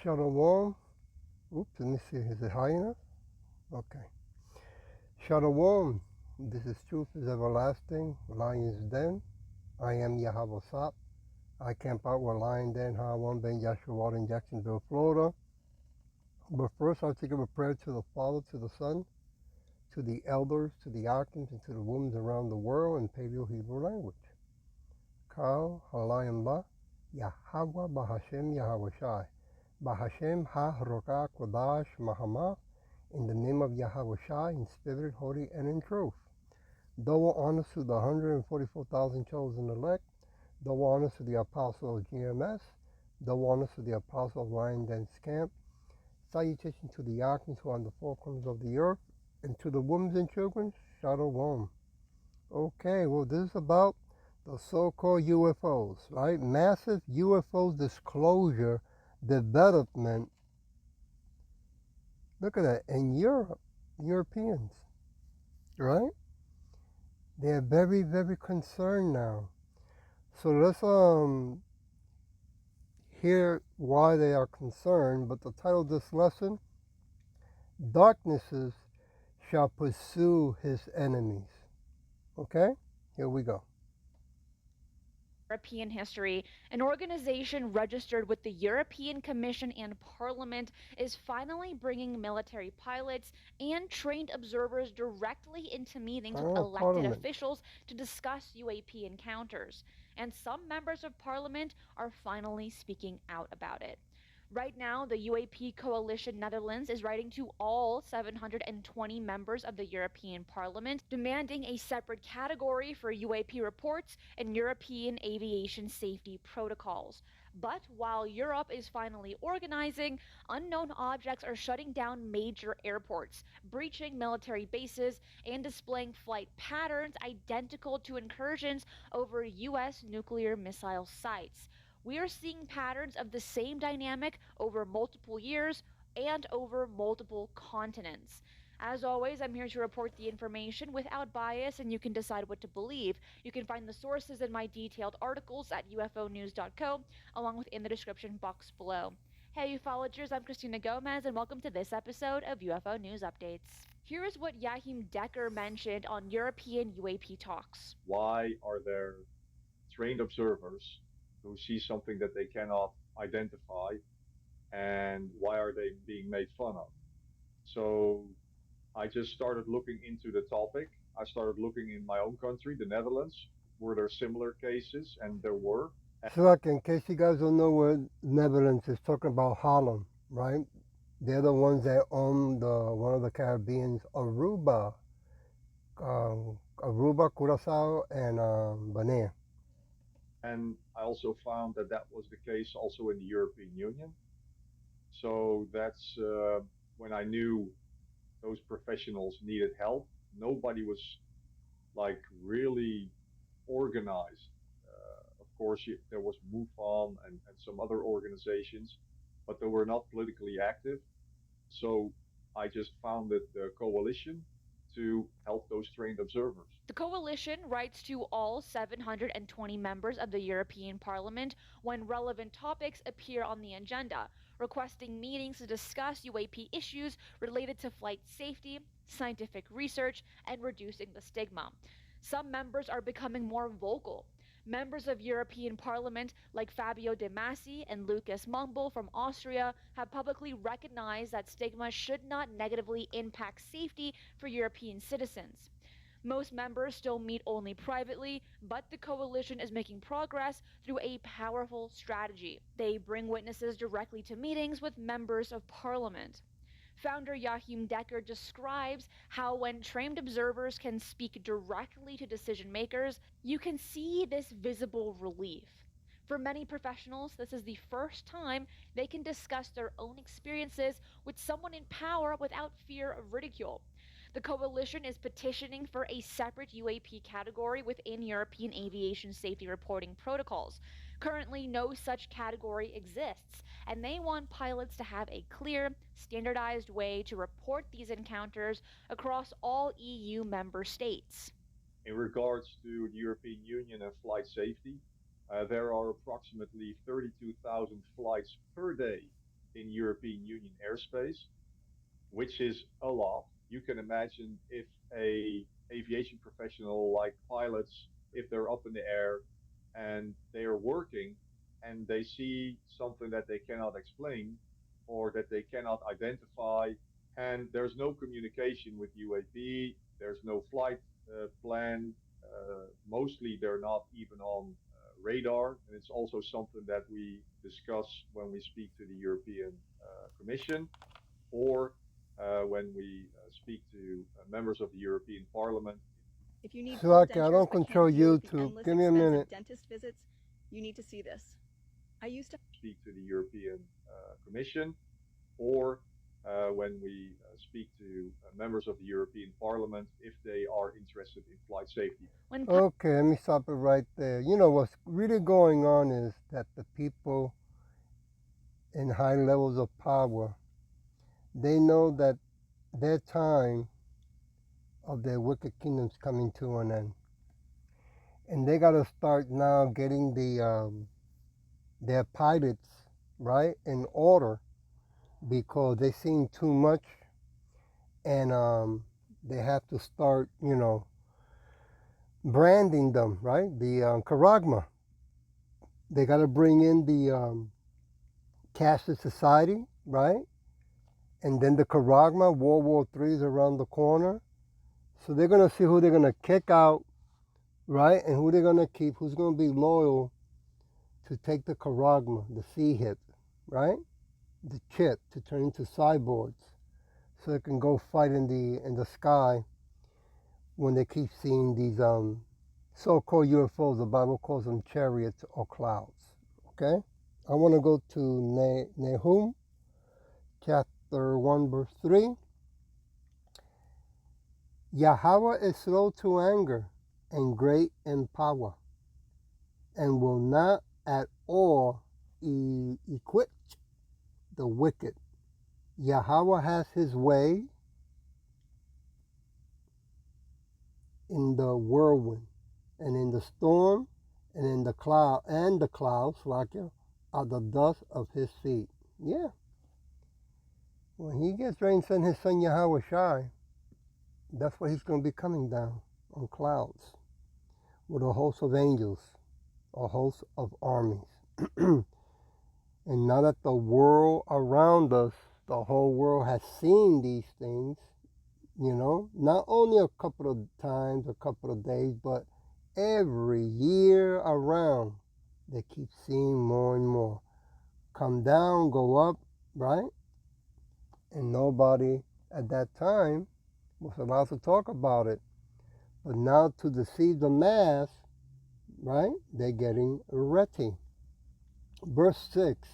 Shalom. Oops, let me see. Is it high enough? Okay. Shalom. This is Truth is Everlasting. Lion's Den. I am Yahweh Sop. I camp out with Lion Den, Hawan Ben Yashua in Jacksonville, Florida. But first, I'll take up a prayer to the Father, to the Son, to the elders, to the archons, and to the women around the world in Paleo Hebrew language. Kal Halayim Ba Yahweh Bahashem Yahweh Shai. Bahashem Ha Rokah Kodash Mahamah. In the name of Yahweh Shai, in spirit, holy, and in truth. Double honors to the 144,000 chosen elect. Double honors to the apostle of GMS. Double honors to the apostle of Lion Dance Camp. Salutation to the archons who are on the four corners of the earth. And to the women and children, Shalom. Okay, well, this is about the so-called UFOs, right? Massive UFO disclosure development. Look at that. In Europe, Europeans, right? They're very, very concerned now. So let's hear why they are concerned. But the title of this lesson, Darknesses shall pursue his enemies. Okay? Here we go. European history, an organization registered with the European Commission and Parliament is finally bringing military pilots and trained observers directly into meetings with Oh, elected Parliament. officials to discuss UAP encounters. And some members of Parliament are finally speaking out about it. Right now, the UAP Coalition Netherlands is writing to all 720 members of the European Parliament, demanding a separate category for UAP reports and European aviation safety protocols. But while Europe is finally organizing, unknown objects are shutting down major airports, breaching military bases, and displaying flight patterns identical to incursions over U.S. nuclear missile sites. We are seeing patterns of the same dynamic over multiple years and over multiple continents. As always, I'm here to report the information without bias, and you can decide what to believe. You can find the sources in my detailed articles at ufonews.co, along with in the description box below. Hey, ufologists, I'm Christina Gomez, and welcome to this episode of UFO News Updates. Here is what Yahim Decker mentioned on European UAP talks. Why are there trained observers who see something that they cannot identify, and why are they being made fun of? So I just started looking into the topic. I started looking in my own country, the Netherlands. Were there similar cases? And there were. So, like, in case you guys don't know what Netherlands is talking about, Holland, right? They're the ones that own the one of the Caribbean's Aruba, Curacao, and Bonaire. And I also found that that was the case also in the European Union. So that's when I knew those professionals needed help. Nobody was like really organized. Of course, there was MUFON and some other organizations, but they were not politically active. So I just founded the coalition to help those trained observers. The coalition writes to all 720 members of the European Parliament when relevant topics appear on the agenda, requesting meetings to discuss UAP issues related to flight safety, scientific research, and reducing the stigma. Some members are becoming more vocal. Members of European Parliament like Fabio De Masi and Lucas Mumble from Austria have publicly recognized that stigma should not negatively impact safety for European citizens. Most members still meet only privately, but the coalition is making progress through a powerful strategy. They bring witnesses directly to meetings with members of parliament. Founder Joachim Decker describes how when trained observers can speak directly to decision makers, you can see this visible relief. For many professionals, this is the first time they can discuss their own experiences with someone in power without fear of ridicule. The coalition is petitioning for a separate UAP category within European aviation safety reporting protocols. Currently, no such category exists, and they want pilots to have a clear, standardized way to report these encounters across all EU member states. In regards to the European Union and flight safety, there are approximately 32,000 flights per day in European Union airspace, which is a lot. You can imagine if a aviation professional like pilots, if they're up in the air and they are working and they see something that they cannot explain or that they cannot identify, and there's no communication with UAP, there's no flight plan. Mostly they're not even on radar, and it's also something that we discuss when we speak to the European Commission or when we speak to members of the European Parliament. If you need full Slovakia, I dentures don't but can't control deal with the YouTube. endless Give me a expensive minute. dentist visits, you need to see this. I used to Speak to the European Commission, or when we speak to members of the European Parliament if they are interested in flight safety. When Okay, let me stop it right there. You know, what's really going on is that the people in high levels of power, they know that their time of their wicked kingdom's coming to an end. And they got to start now getting their pilots, right, in order because they seen too much, and they have to start, branding them, right? The charagma. They got to bring in the cashless society, right? And then the charagma, World War III is around the corner. So they're going to see who they're going to kick out, right? And who they're going to keep, who's going to be loyal to take the charagma, the sea hit, right? The chip to turn into cyborgs so they can go fight in the sky when they keep seeing these so-called UFOs. The Bible calls them chariots or clouds. Okay, I want to go to Nahum chapter 1 verse 3. Yahweh is slow to anger and great in power, and will not at all equip the wicked. Yahweh has his way in the whirlwind, and in the storm, and in the cloud, and the clouds, like you, are the dust of his feet. Yeah. When he gets ready to send his son Yahweh Shai, that's what he's going to be coming down on clouds with a host of angels, a host of armies. And now that the world around us, the whole world has seen these things, not only a couple of times, a couple of days, but every year around, they keep seeing more and more. Come down, go up, right? And nobody at that time was allowed to talk about it. But now to deceive the mass, right, they're getting ready. Verse 6.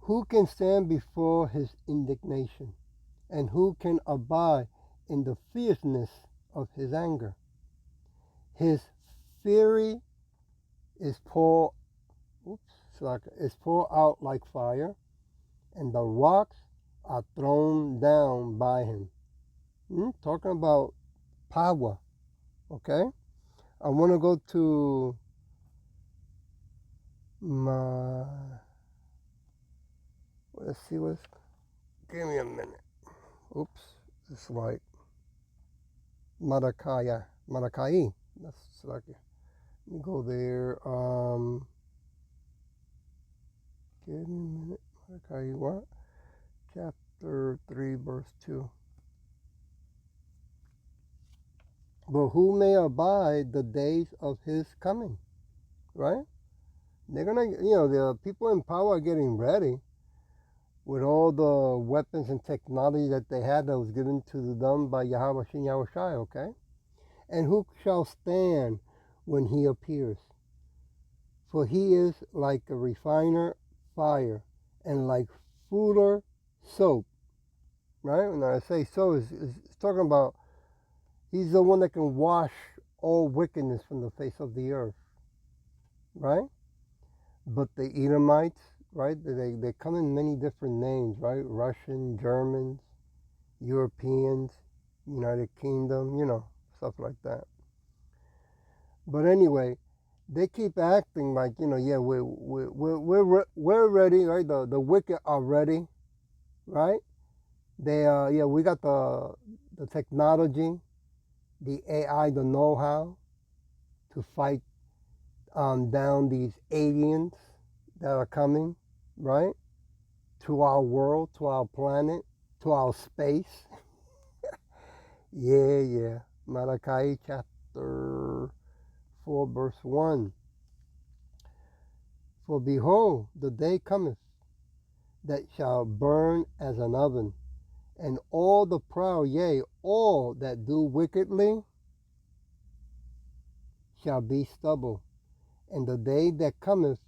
Who can stand before his indignation? And who can abide in the fierceness of his anger? His fury is poured out like fire, and the rocks are thrown down by him. Talking about power, okay? I want to go to my, let's see what's, give me a minute. Oops, it's like Malachi. That's like, let me go there. Give me a minute. Malachi what? Chapter 3, verse 2. But who may abide the days of his coming? Right? They're gonna, the people in power are getting ready with all the weapons and technology that they had that was given to them by Yahweh Shin Yahweh Shai, okay? And who shall stand when he appears? For he is like a refiner fire and like fuller soap, right? When I say soap, it's talking about he's the one that can wash all wickedness from the face of the earth, right? But the Edomites, right? They come in many different names, right? Russian, Germans, Europeans, United Kingdom, stuff like that. But anyway, they keep acting like, yeah, we're ready, right? The wicked are ready, right? Yeah, we got the technology, the AI, the know-how to fight down these aliens that are coming, right? To our world, to our planet, to our space. Yeah, yeah. Malachi chapter 4, verse 1. For behold, the day cometh that shall burn as an oven, and all the proud, yea, all that do wickedly, shall be stubble. And the day that cometh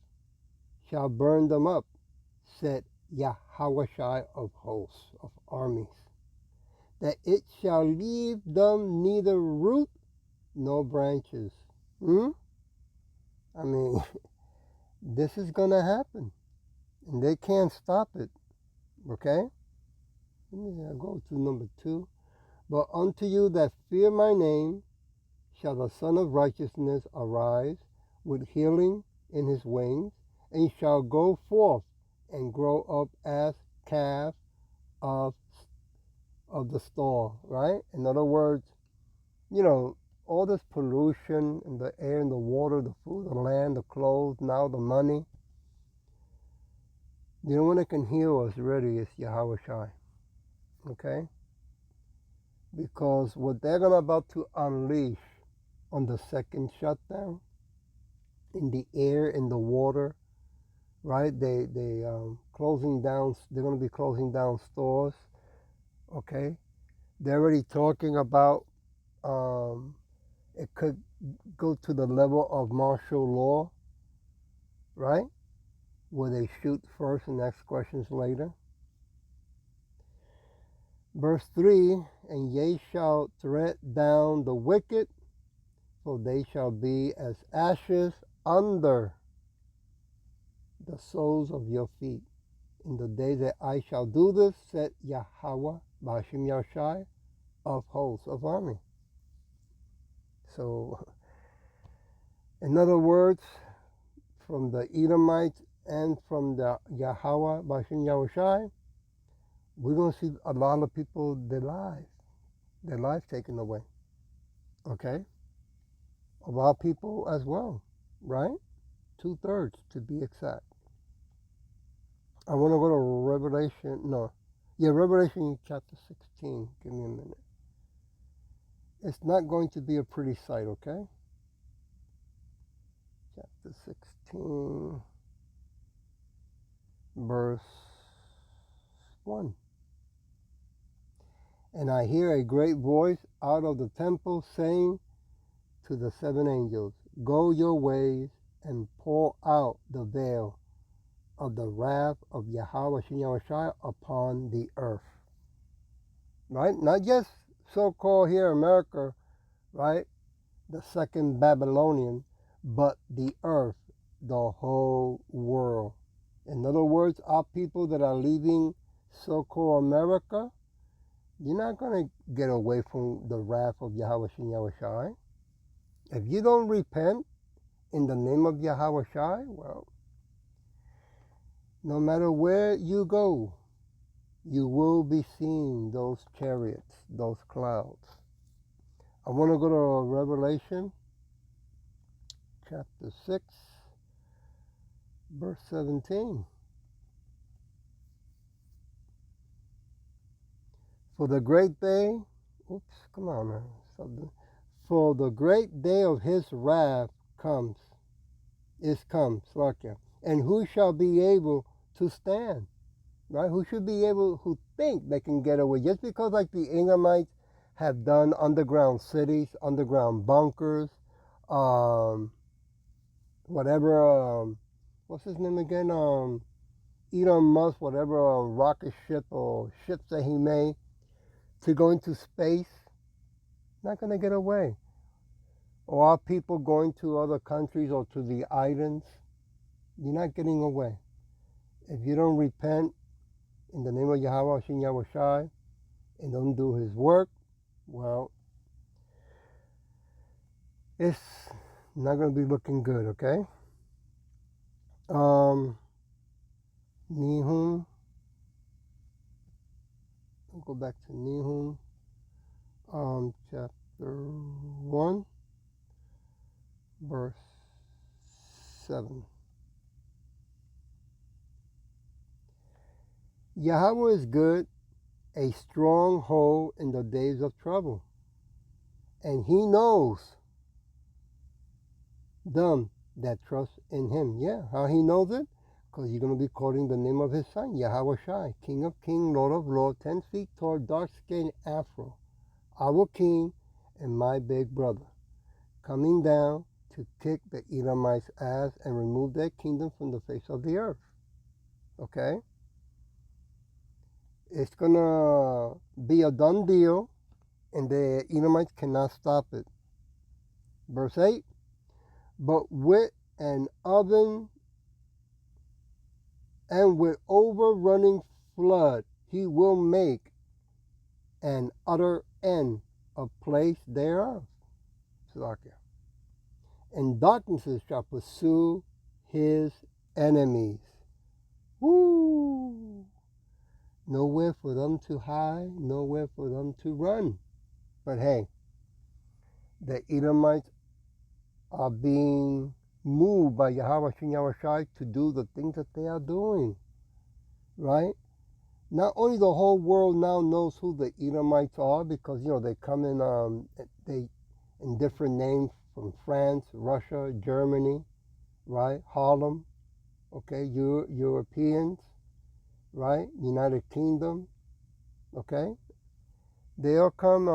shall burn them up, said Yahweh of hosts, of armies, that it shall leave them neither root nor branches. Hmm? I mean, this is going to happen, and they can't stop it. Okay? Let me go to number 2. But unto you that fear my name shall the Son of Righteousness arise with healing in his wings, and shall go forth and grow up as calf of the stall, right? In other words, all this pollution in the air and the water, the food, the land, the clothes, now the money. The only one that can heal us really is Yahweh Shai. Okay? Because what they're gonna about to unleash on the second shutdown, in the air, in the water, right? They closing down. They're gonna be closing down stores. Okay? They're already talking about it could go to the level of martial law, right? Where they shoot first and ask questions later. Verse 3, and ye shall tread down the wicked, for they shall be as ashes under the soles of your feet. In the day that I shall do this, said Yahweh, Bashim Yashai, of hosts, of army. So, in other words, from the Edomites and from the Yahweh, Bashim Yahushai, we're going to see a lot of people, their life taken away. Okay? A lot of people as well, right? 2/3 to be exact. I want to go to Revelation. No. Yeah, Revelation chapter 16. Give me a minute. It's not going to be a pretty sight, okay? Chapter 16, verse 1. And I hear a great voice out of the temple saying to the 7 angels, go your ways and pour out the veil of the wrath of Yahweh Shai upon the earth. Right? Not just so-called here America, right? The second Babylonian, but the earth, the whole world. In other words, our people that are leaving so-called America, you're not going to get away from the wrath of Yahweh Shai. If you don't repent in the name of Yahweh Shai, well, no matter where you go, you will be seeing those chariots, those clouds. I want to go to Revelation chapter 6, verse 17. For the great day, come on, man. For the great day of his wrath is come, Slakia. And who shall be able to stand? Right? Who should be able, who think they can get away? Just because like the Edomites have done underground cities, underground bunkers, whatever, what's his name again? Elon Musk, whatever rocket ship or ships that he made to go into space, not going to get away. Or are people going to other countries or to the islands? You're not getting away. If you don't repent in the name of Yahweh, Shin Yahweh Shai, and don't do his work, well, it's not going to be looking good, okay? Nahum. I'll go back to Nahum, chapter 1, verse 7. Yahweh is good, a stronghold in the days of trouble. And he knows them that trust in him. Yeah, how he knows it? Because you're going to be quoting the name of his son, Yahweh Shai, King of Kings, Lord of Lords, 10 feet tall, dark-skinned afro, our king and my big brother, coming down to kick the Edomites' ass and remove their kingdom from the face of the earth. Okay? It's going to be a done deal, and the Edomites cannot stop it. Verse 8, but with an oven and with overrunning flood, he will make an utter end of place thereof. Slovakia. And darknesses shall pursue his enemies. Woo! Nowhere for them to hide, nowhere for them to run. But hey, the Edomites are being moved by Yahweh Shem Yahweh Shai to do the things that they are doing. Right? Not only the whole world now knows who the Edomites are because, they come in different names from France, Russia, Germany, right? Harlem, okay? Europeans, right? United Kingdom, okay? They all come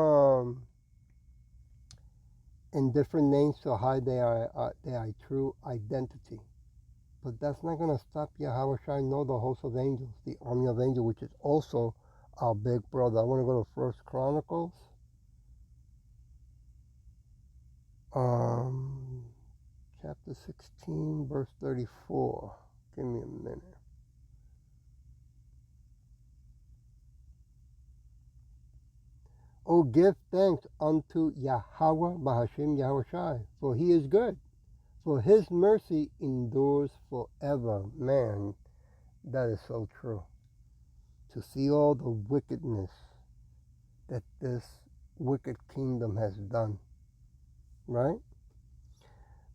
in different names to hide their true identity. But that's not going to stop Yahweh Shai nor the host of angels, the army of angels, which is also our big brother. I want to go to First Chronicles. Chapter 16, verse 34. Give me a minute. Oh, give thanks unto Yahweh Bahashim Yahweh Shai, for he is good, for his mercy endures forever. Man, that is so true. To see all the wickedness that this wicked kingdom has done, right?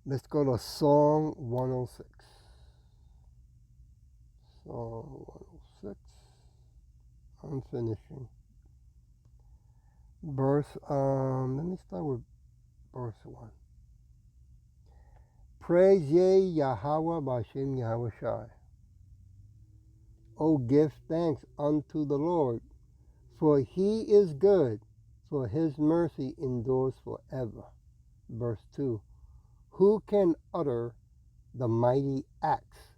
Let's go to Psalm 106. Psalm 106. I'm finishing. Let me start with verse 1. Praise ye Yahweh Bashem Yahweh Shai. O give thanks unto the Lord, for he is good, for his mercy endures forever. Verse 2. Who can utter the mighty acts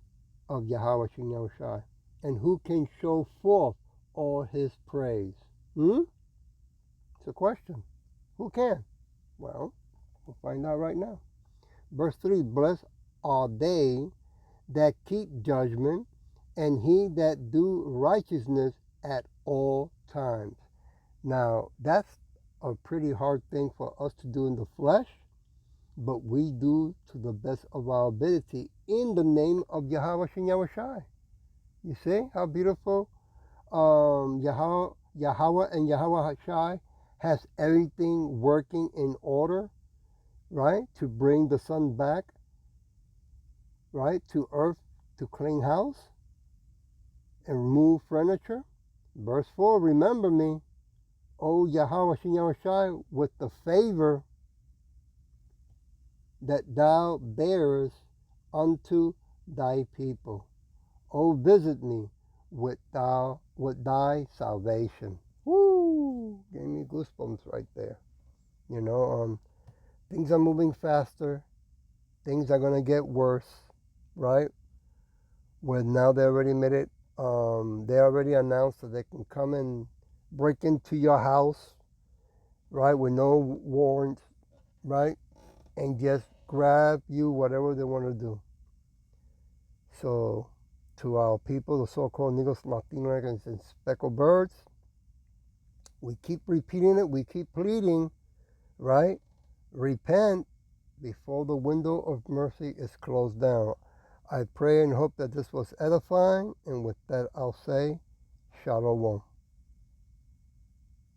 of Yahweh Shem Yahweh Shai, and who can show forth all his praise? It's a question. Who can? Well, we'll find out right now. Verse 3, blessed are they that keep judgment, and he that do righteousness at all times. Now, that's a pretty hard thing for us to do in the flesh, but we do to the best of our ability in the name of Yahweh Shem Yahweh Shai. You see how beautiful Yahweh and Yahweh Shai has everything working in order, right? To bring the sun back, right? To earth, to clean house and remove furniture. Verse 4, remember me, O Yahweh Shem Yahweh Shai, with the favor that thou bearest unto thy people. O visit me with thy salvation. Woo! Gave me goosebumps right there. Things are moving faster. Things are going to get worse, right? Where now they already made it. They already announced that they can come and break into your house, right, with no warrants, right, and just grab you, whatever they want to do. So, to our people, the so-called Negros, Latinos, and speckled birds, we keep repeating it. We keep pleading, right? Repent. before the window of mercy is closed down. I pray and hope that this was edifying, and with that I'll say, Shalom.